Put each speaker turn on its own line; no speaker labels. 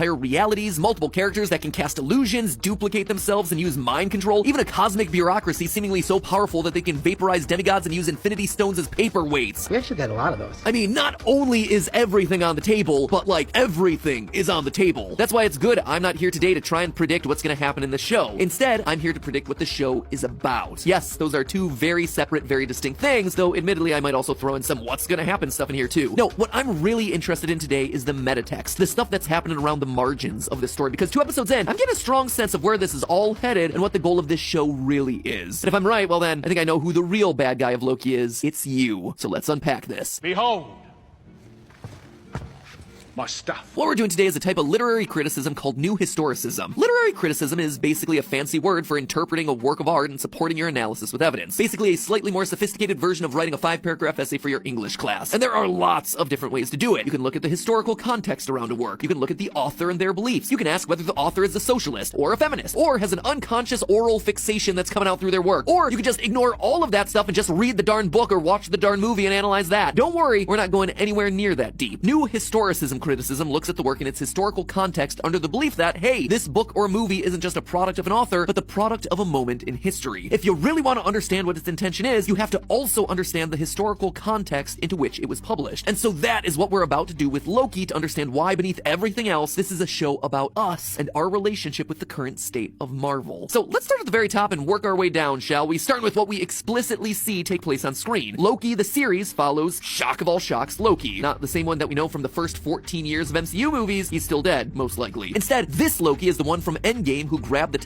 entire realities, multiple characters that can cast illusions, duplicate themselves, and use mind control, even a cosmic bureaucracy seemingly so powerful that they can vaporize demigods and use infinity stones as paperweights.
We actually got a lot of those.
I mean, not only is everything on the table, but like everything is on the table. That's why it's good I'm not here today to try and predict what's gonna happen in the show. Instead, I'm here to predict what the show is about. Yes, those are two very separate, very distinct things, though admittedly I might also throw in some what's gonna happen stuff in here too. No, what I'm really interested in today is the meta text, the stuff that's happening around the margins of this story, because 2 episodes in, I'm getting a strong sense of where this is all headed and what the goal of this show really is. And if I'm right, well then, I think I know who the real bad guy of Loki is. It's you. So let's unpack this.
Behold, my stuff.
What we're doing today is a type of literary criticism called new historicism. Literary criticism is basically a fancy word for interpreting a work of art and supporting your analysis with evidence. Basically a slightly more sophisticated version of writing a 5-paragraph essay for your English class. And there are lots of different ways to do it. You can look at the historical context around a work. You can look at the author and their beliefs. You can ask whether the author is a socialist or a feminist or has an unconscious oral fixation that's coming out through their work. Or you can just ignore all of that stuff and just read the darn book or watch the darn movie and analyze that. Don't worry, we're not going anywhere near that deep. New historicism criticism looks at the work in its historical context under the belief that, hey, this book or movie isn't just a product of an author, but the product of a moment in history. If you really want to understand what its intention is, you have to also understand the historical context into which it was published. And so that is what we're about to do with Loki to understand why, beneath everything else, this is a show about us and our relationship with the current state of Marvel. So let's start at the very top and work our way down, shall we? Starting with what we explicitly see take place on screen. Loki, the series, follows, shock of all shocks, Loki. Not the same one that we know from the first 14 years of MCU movies. He's still dead, most likely. Instead, this Loki is the one from Endgame who grabbed the